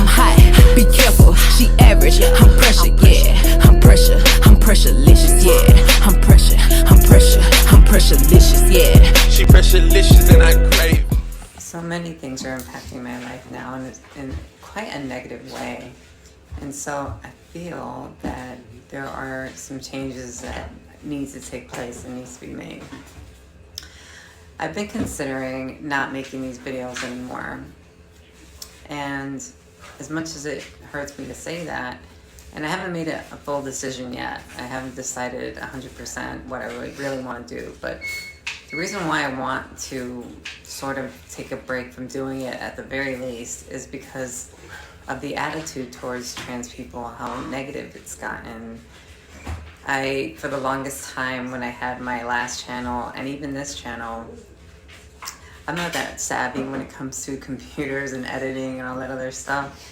I'm hot, be careful, she average. I'm pressure, yeah. I'm pressure, I'm pressurelicious, yeah. I'm pressure, I'm pressurelicious, yeah. She pressurelicious and I crave. So many things are impacting my life now in quite a negative way. And so I feel that there are some changes that need to take place and needs to be made. I've been considering not making these videos anymore. And as much as it hurts me to say that, and I haven't made a full decision yet. I haven't decided 100% what I really want to do. But the reason why I want to sort of take a break from doing it at the very least is because of the attitude towards trans people, how negative it's gotten. For the longest time when I had my last channel and even this channel, I'm not that savvy when it comes to computers and editing and all that other stuff.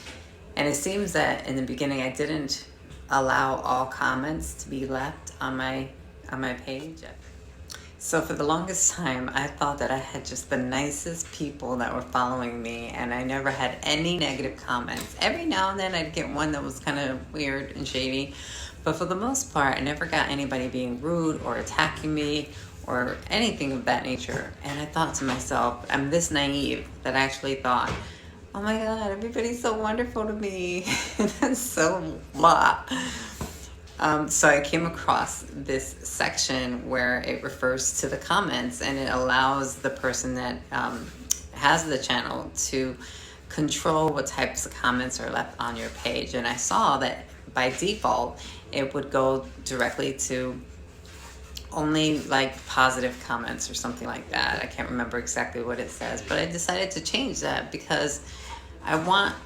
And it seems that in the beginning I didn't allow all comments to be left on my page. So for the longest time, I thought that I had just the nicest people that were following me, and I never had any negative comments. Every now and then I'd get one that was kind of weird and shady, but for the most part, I never got anybody being rude or attacking me or anything of that nature. And I thought to myself, I'm this naive that I actually thought, oh my God, everybody's so wonderful to me. That's so blah. So I came across this section where it refers to the comments, and it allows the person that has the channel to control what types of comments are left on your page. And I saw that by default, it would go directly to only like positive comments or something like that. I can't remember exactly what it says, but I decided to change that because I want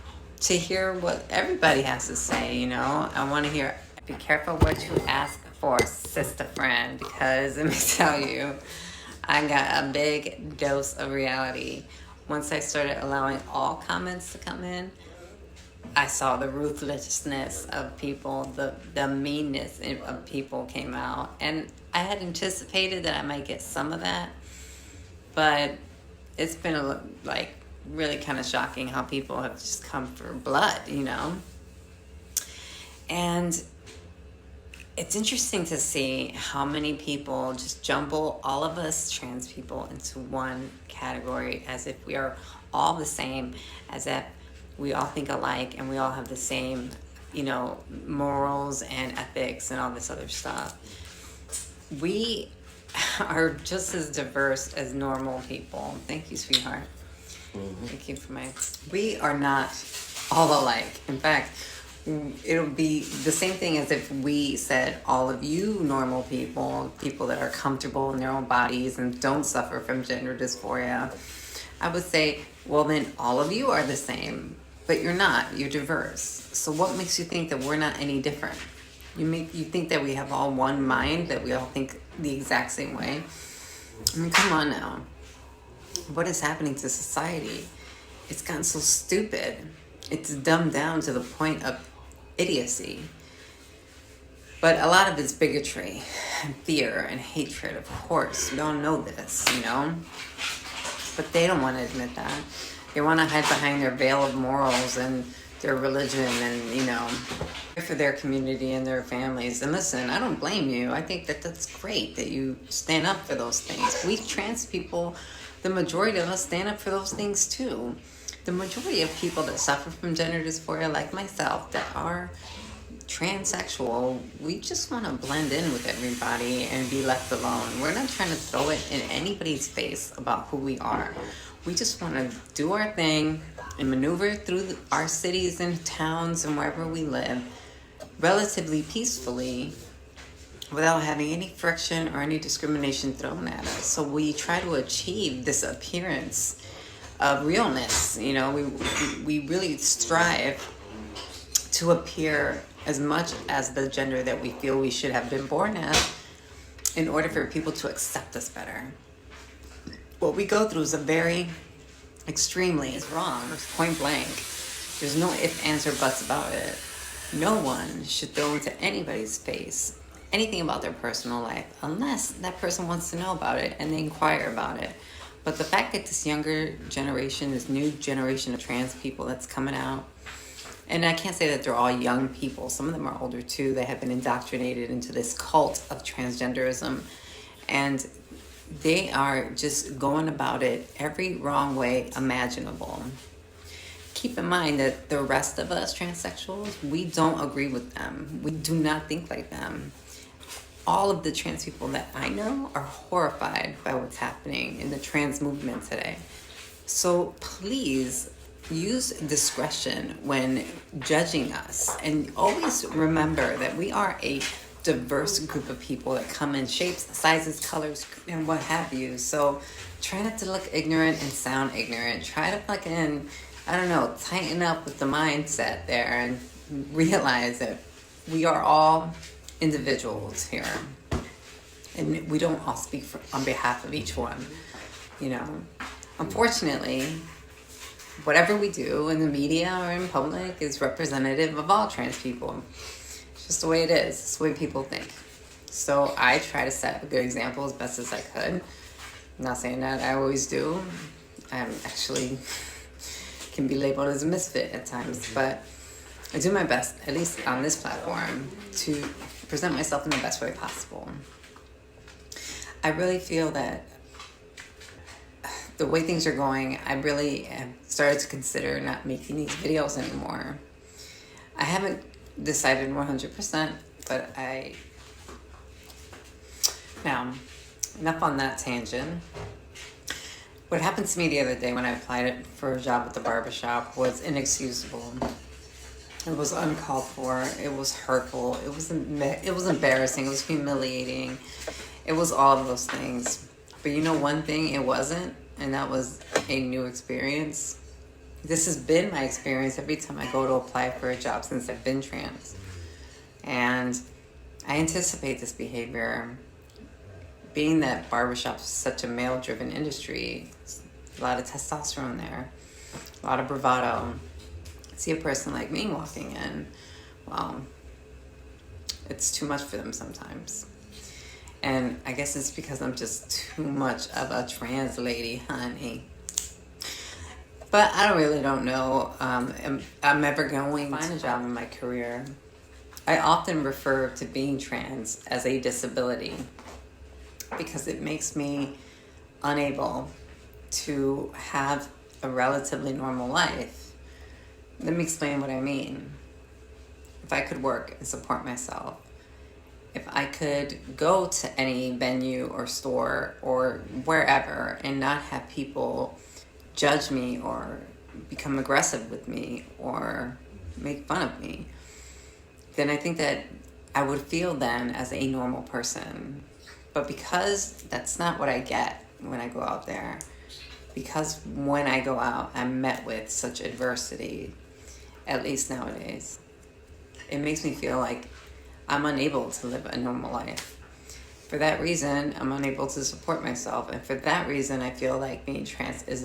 to hear what everybody has to say, you know? I want to hear. Be careful what you ask for, sister friend, because let me tell you, I got a big dose of reality. Once I started allowing all comments to come in, I saw the ruthlessness of people, the meanness of people came out. And I had anticipated that I might get some of that, but it's been like really kind of shocking how people have just come for blood, you know? And it's interesting to see how many people just jumble all of us trans people into one category as if we are all the same, as if we all think alike and we all have the same, you know, morals and ethics and all this other stuff. We are just as diverse as normal people. Thank you, sweetheart. Mm-hmm. Thank you for we are not all alike. In fact, it'll be the same thing as if we said all of you normal people that are comfortable in their own bodies and don't suffer from gender dysphoria. I would say, well, then all of you are the same, but you're not. You're diverse. So what makes you think that we're not any different? You think that we have all one mind, that we all think the exact same way? I mean, come on now. What is happening to society? It's gotten so stupid. It's dumbed down to the point of idiocy. But a lot of it's bigotry and fear and hatred, of course. We all know this, you know? But they don't want to admit that. They want to hide behind their veil of morals and their religion and, you know, for their community and their families. And listen, I don't blame you. I think that that's great that you stand up for those things. We trans people, the majority of us stand up for those things too. The majority of people that suffer from gender dysphoria, like myself, that are transsexual, we just want to blend in with everybody and be left alone. We're not trying to throw it in anybody's face about who we are. We just want to do our thing and maneuver through our cities and towns and wherever we live relatively peacefully without having any friction or any discrimination thrown at us. So we try to achieve this appearance of realness. You know, we really strive to appear as much as the gender that we feel we should have been born as in order for people to accept us better. What we go through is is wrong, point blank. There's no ifs, ands, or buts about it. No one should throw into anybody's face anything about their personal life unless that person wants to know about it and they inquire about it. But the fact that this younger generation, this new generation of trans people that's coming out, And I can't say that they're all young people. Some of them are older too. They have been indoctrinated into this cult of transgenderism. And they are just going about it every wrong way imaginable. Keep in mind that the rest of us transsexuals, we don't agree with them. We do not think like them. All of the trans people that I know are horrified by what's happening in the trans movement today. So please use discretion when judging us, and always remember that we are a diverse group of people that come in shapes, sizes, colors, and what have you. So try not to look ignorant and sound ignorant. Try to fucking, I don't know, tighten up with the mindset there and realize that we are all individuals here, and we don't all speak on behalf of each one. You know, unfortunately, whatever we do in the media or in public is representative of all trans people. It's just the way it is. It's the way people think. So I try to set a good example as best as I could. I'm not saying that I always do. I actually can be labeled as a misfit at times, but I do my best, at least on this platform, to present myself in the best way possible. I really feel that the way things are going, I really have started to consider not making these videos anymore. I haven't decided 100%, but now, enough on that tangent. What happened to me the other day when I applied for a job at the barbershop was inexcusable. It was uncalled for. It was hurtful. It was embarrassing. It was humiliating. It was all of those things. But you know one thing it wasn't, and that was a new experience. This has been my experience every time I go to apply for a job since I've been trans. And I anticipate this behavior. Being that barbershop is such a male-driven industry, a lot of testosterone there, a lot of bravado. See a person like me walking in, well, it's too much for them sometimes. And I guess it's because I'm just too much of a trans lady, honey. But I don't know I'm ever going to find a job in my career. I often refer to being trans as a disability because it makes me unable to have a relatively normal life. Let me explain what I mean. If I could work and support myself, if I could go to any venue or store or wherever and not have people judge me or become aggressive with me or make fun of me, then I think that I would feel then as a normal person. But because that's not what I get when I go out there, because when I go out, I'm met with such adversity, at least nowadays, it makes me feel like I'm unable to live a normal life. For that reason, I'm unable to support myself. And for that reason, I feel like being trans is